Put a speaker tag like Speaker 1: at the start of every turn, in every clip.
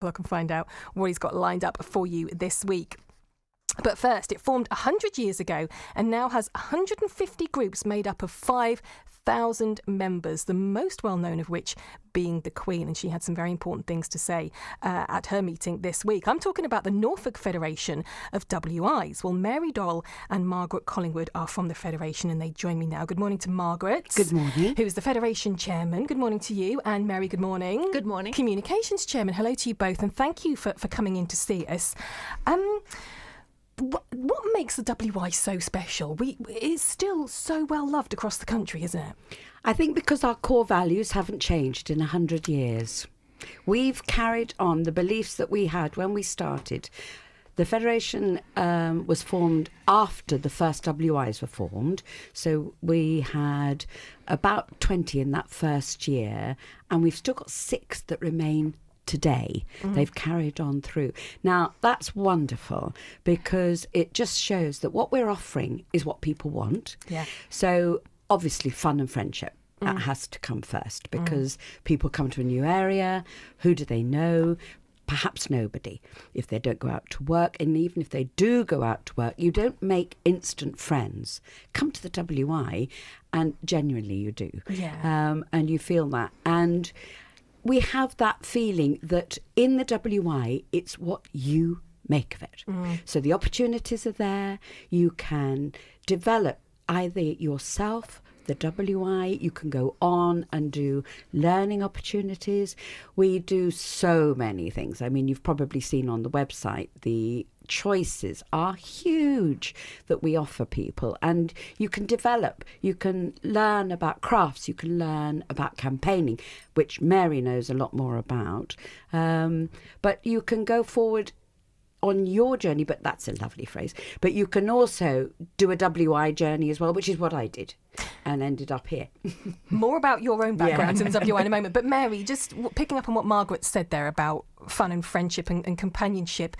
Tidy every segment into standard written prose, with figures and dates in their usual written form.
Speaker 1: I can find out what he's got lined up for you this week. But first, it formed 100 years ago and now has 150 groups made up of 5,000 members, the most well-known of which being the Queen. And she had some very important things to say at her meeting this week. I'm talking about the Norfolk Federation of WIs. Well, Mary Dorrell and Margaret Collingwood are from the Federation and they join me now. Good morning to Margaret.
Speaker 2: Good morning.
Speaker 1: Who is the Federation Chairman. Good morning to you. And Mary, good morning.
Speaker 3: Good morning.
Speaker 1: Communications Chairman. Hello to you both and thank you for coming in to see us. What makes the WI so special? It's still so well loved across the country, isn't it?
Speaker 2: I think because our core values haven't changed in 100 years. We've carried on the beliefs that we had when we started. The Federation was formed after the first WIs were formed. So we had about 20 in that first year, and we've still got 6 that remain today. They've carried on through. Now, that's wonderful because it just shows that what we're offering is what people want.
Speaker 1: Yeah.
Speaker 2: So obviously fun and friendship. That has to come first because people come to a new area. Who do they know? Perhaps nobody if they don't go out to work. And even if they do go out to work, you don't make instant friends. Come to the WI and genuinely you do.
Speaker 1: Yeah.
Speaker 2: And you feel that. And we have that feeling that in the WI, it's what you make of it. So the opportunities are there. You can develop either yourself, the WI, you can go on and do learning opportunities. We do so many things. I mean, you've probably seen on the website, the choices are huge that we offer people, and you can develop, you can learn about crafts, you can learn about campaigning, which Mary knows a lot more about, but you can go forward on your journey, but that's a lovely phrase, but you can also do a WI journey as well, which is what I did and ended up here.
Speaker 1: More about your own background in the WI in a moment, but Mary, just picking up on what Margaret said there about fun and friendship and companionship,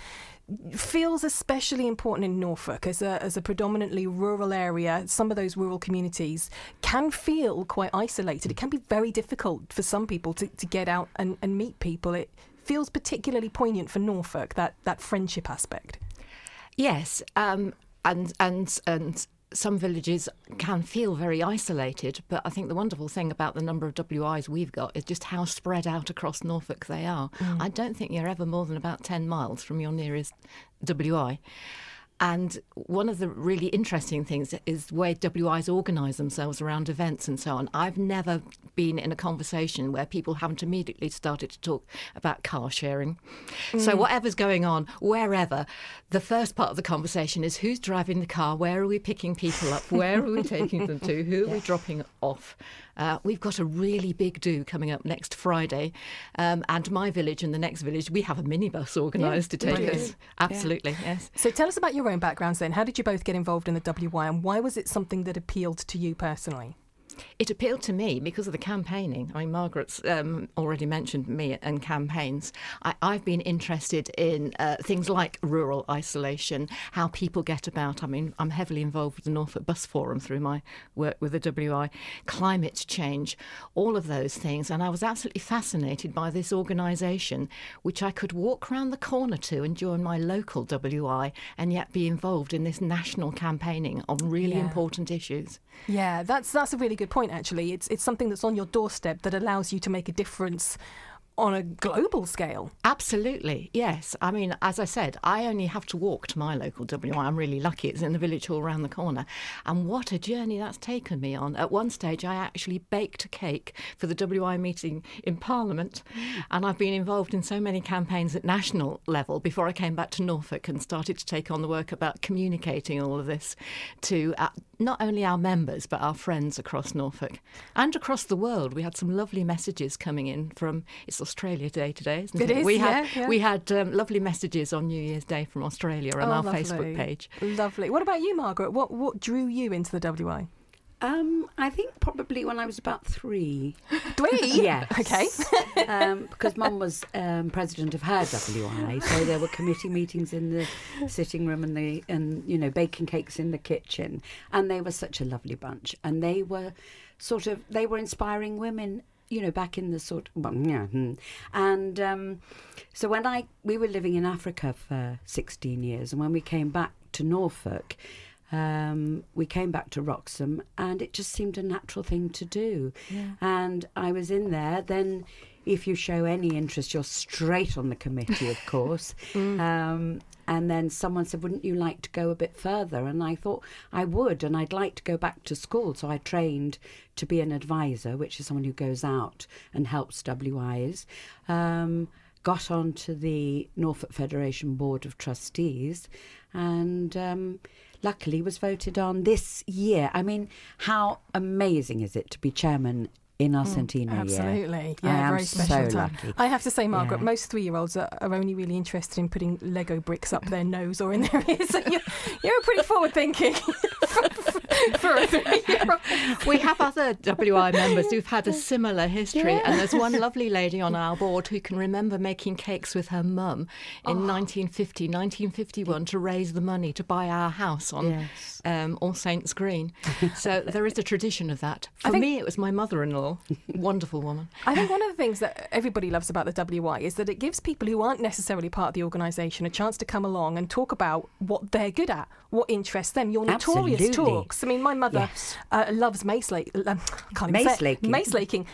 Speaker 1: feels especially important in Norfolk as a predominantly rural area. Some of those rural communities can feel quite isolated. It can be very difficult for some people to get out and meet people. It feels particularly poignant for Norfolk, that friendship aspect.
Speaker 3: Yes, and some villages can feel very isolated, but I think the wonderful thing about the number of WIs we've got is just how spread out across Norfolk they are. I don't think you're ever more than about 10 miles from your nearest WI. And one of the really interesting things is the way WIs organise themselves around events and so on. I've never been in a conversation where people haven't immediately started to talk about car sharing. So whatever's going on, wherever, the first part of the conversation is who's driving the car, where are we picking people up, where are we taking them to, who are we dropping off. We've got a really big do coming up next Friday, and my village and the next village, we have a minibus organised to take us. Absolutely, yes.
Speaker 1: So tell us about your own backgrounds then. How did you both get involved in the WI and why was it something that appealed to you personally?
Speaker 3: It appealed to me because of the campaigning. I mean, Margaret's already mentioned me and campaigns. I've been interested in things like rural isolation, how people get about. I mean, I'm heavily involved with the Norfolk Bus Forum through my work with the WI, climate change, all of those things. And I was absolutely fascinated by this organisation, which I could walk round the corner to and join my local WI and yet be involved in this national campaigning on really important issues.
Speaker 1: Yeah, that's a really good point, actually. It's something that's on your doorstep that allows you to make a difference on a global scale.
Speaker 3: Absolutely, yes. I mean, as I said, I only have to walk to my local WI. I'm really lucky. It's in the village hall around the corner. And what a journey that's taken me on. At one stage, I actually baked a cake for the WI meeting in Parliament. And I've been involved in so many campaigns at national level before I came back to Norfolk and started to take on the work about communicating all of this to not only our members, but our friends across Norfolk and across the world. We had some lovely messages coming in from, it's Australia Day today, isn't it?
Speaker 1: It is,
Speaker 3: We had lovely messages on New Year's Day from Australia on our
Speaker 1: lovely
Speaker 3: Facebook page.
Speaker 1: Lovely. What about you, Margaret? What drew you into the WI?
Speaker 2: I think probably when I was about 3.
Speaker 1: 3?
Speaker 2: Yes.
Speaker 1: Okay.
Speaker 2: Because Mum was president of her WI, so there were committee meetings in the sitting room and you know, baking cakes in the kitchen, and they were such a lovely bunch, and they were inspiring women back in the and so when we were living in Africa for 16 years, and when we came back to Norfolk, we came back to Wroxham, and it just seemed a natural thing to do. Yeah. And I was in there. Then, if you show any interest, you're straight on the committee, of course. And then someone said, wouldn't you like to go a bit further? And I thought I would, and I'd like to go back to school. So I trained to be an advisor, which is someone who goes out and helps WIs. Got onto the Norfolk Federation Board of Trustees, and luckily was voted on this year. I mean, how amazing is it to be chairman in our Centenary Year?
Speaker 1: Absolutely. Yeah, very special
Speaker 2: so
Speaker 1: time.
Speaker 2: lucky.
Speaker 1: I have to say, Margaret, most 3-year-olds are only really interested in putting Lego bricks up their nose or in their ears. So you're pretty forward-thinking for a 3-year-old.
Speaker 3: We have other WI members who've had a similar history, and there's one lovely lady on our board who can remember making cakes with her mum in 1951 to raise the money to buy our house on All Saints Green. So there is a tradition of that. For me, it was my mother-in-law. Wonderful woman.
Speaker 1: I think one of the things that everybody loves about the WI is that it gives people who aren't necessarily part of the organisation a chance to come along and talk about what they're good at, what interests them. Your notorious talks. I mean, my mother loves mace laking.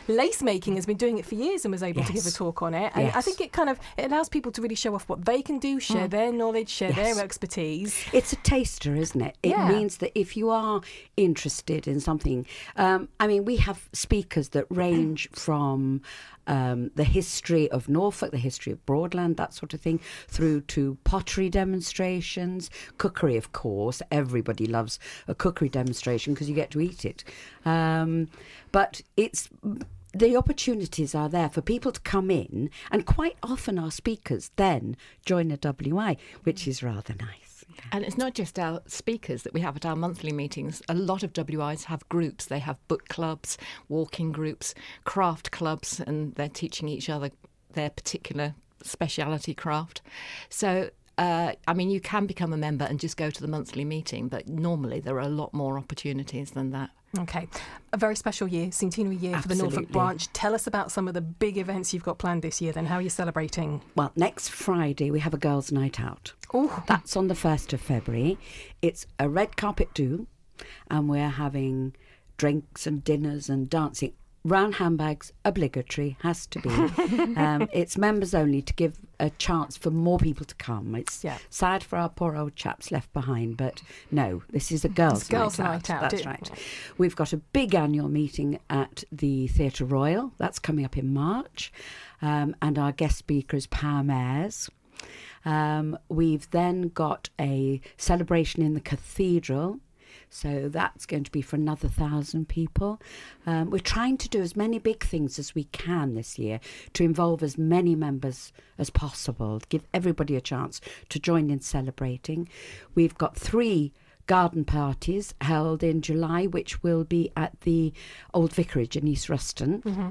Speaker 1: Lace making has been doing it for years and was able to give a talk on it. And I think it allows people to really show off what they can do, share their knowledge, share their expertise.
Speaker 2: It's a taster, isn't it? It means that if you are interested in something, we have speakers that range from the history of Norfolk, the history of Broadland, that sort of thing, through to pottery demonstrations, cookery, of course. Everybody loves a cookery demonstration because you get to eat it. But the opportunities are there for people to come in, and quite often our speakers then join a WI, which is rather nice.
Speaker 3: And it's not just our speakers that we have at our monthly meetings. A lot of WIs have groups. They have book clubs, walking groups, craft clubs, and they're teaching each other their particular speciality craft. So, you can become a member and just go to the monthly meeting, but normally there are a lot more opportunities than that.
Speaker 1: Okay. A very special year, Centenary Year for the Norfolk branch. Tell us about some of the big events you've got planned this year then. How are you celebrating?
Speaker 2: Well, next Friday we have a girls' night out.
Speaker 1: Oh,
Speaker 2: that's on the 1st of February. It's a red carpet do, and we're having drinks and dinners and dancing. Round handbags, obligatory, has to be. It's members only to give a chance for more people to come. It's sad for our poor old chaps left behind, but no, this is a girls' night out. That's right. We've got a big annual meeting at the Theatre Royal. That's coming up in March. And our guest speaker is Pam Ayres. We've then got a celebration in the cathedral. So that's going to be for another 1,000 people. We're trying to do as many big things as we can this year to involve as many members as possible, give everybody a chance to join in celebrating. We've got 3 garden parties held in July, which will be at the Old Vicarage in East Ruston. Mm-hmm.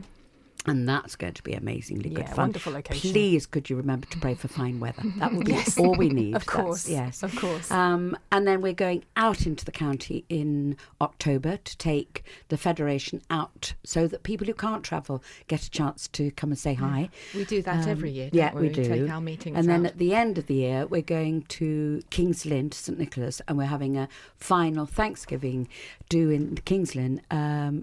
Speaker 2: And that's going to be amazingly good fun.
Speaker 1: Wonderful location.
Speaker 2: Please, could you remember to pray for fine weather? That would be all we need.
Speaker 1: Of course. Of course.
Speaker 2: And then we're going out into the county in October to take the Federation out so that people who can't travel get a chance to come and say hi.
Speaker 3: We do that every year, don't we?
Speaker 2: We do.
Speaker 3: Take our meetings
Speaker 2: and then
Speaker 3: out.
Speaker 2: at the end of the year, we're going to King's Lynn, to St Nicholas, and we're having a final Thanksgiving do in King's Lynn,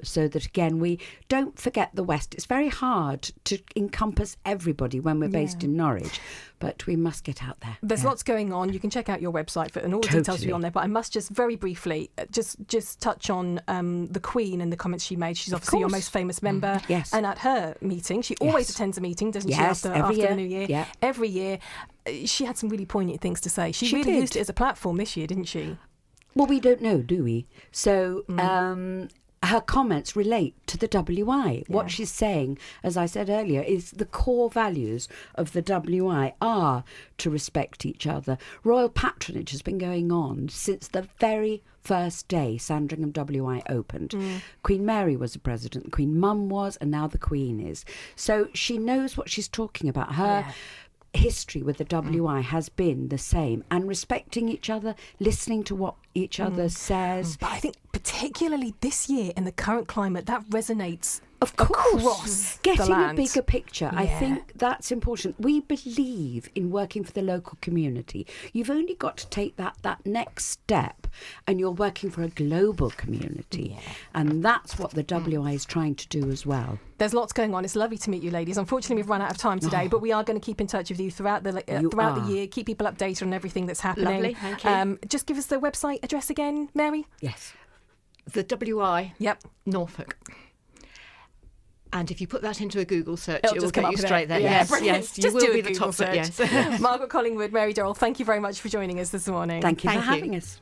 Speaker 2: so that, again, we don't forget the West. It's very hard to encompass everybody when we're based in Norwich, but we must get out there.
Speaker 1: There's lots going on. You can check out your website and all the details will be on there, but I must just very briefly just touch on the Queen and the comments she made. She's obviously your most famous member.
Speaker 2: Yes.
Speaker 1: And at her meeting, she always attends a meeting, doesn't she, after the New Year?
Speaker 2: Yeah.
Speaker 1: Every year. She had some really poignant things to say. She really used it as a platform this year, didn't she?
Speaker 2: Well, we don't know, do we? So her comments relate to the WI. What she's saying, as I said earlier, is the core values of the WI are to respect each other. Royal patronage has been going on since the very first day Sandringham WI opened. Queen Mary was the president, Queen Mum was, and now the Queen is. So she knows what she's talking about. Her history with the WI has been the same, and respecting each other, listening to what each other says.
Speaker 1: But I think particularly this year in the current climate, that resonates
Speaker 2: Of course,
Speaker 1: across
Speaker 2: getting
Speaker 1: the land.
Speaker 2: a bigger picture. I
Speaker 1: Yeah.
Speaker 2: think that's important. We believe in working for the local community. You've only got to take that next step, and you're working for a global community.
Speaker 1: Yeah.
Speaker 2: And that's what the WI is trying to do as well.
Speaker 1: There's lots going on. It's lovely to meet you, ladies. Unfortunately, we've run out of time today, but we are going to keep in touch with you throughout the year, keep people updated on everything that's happening.
Speaker 3: Lovely, thank you.
Speaker 1: Just give us the website address again, Mary.
Speaker 2: Yes.
Speaker 3: The WI
Speaker 1: Yep.
Speaker 3: Norfolk. And if you put that into a Google search,
Speaker 1: It'll
Speaker 3: it will
Speaker 1: just come
Speaker 3: get
Speaker 1: up
Speaker 3: you
Speaker 1: with
Speaker 3: straight
Speaker 1: it.
Speaker 3: there.
Speaker 1: Yeah,
Speaker 3: Yes,
Speaker 1: brilliant.
Speaker 3: yes, you
Speaker 1: Just
Speaker 3: will
Speaker 1: do a
Speaker 3: be the
Speaker 1: Google
Speaker 3: top.
Speaker 1: search.
Speaker 3: Yes.
Speaker 1: Margaret, Collingwood, Mary, Dorrell, thank you very much for joining us this morning.
Speaker 2: Thank you for
Speaker 3: Thank you.
Speaker 2: having us.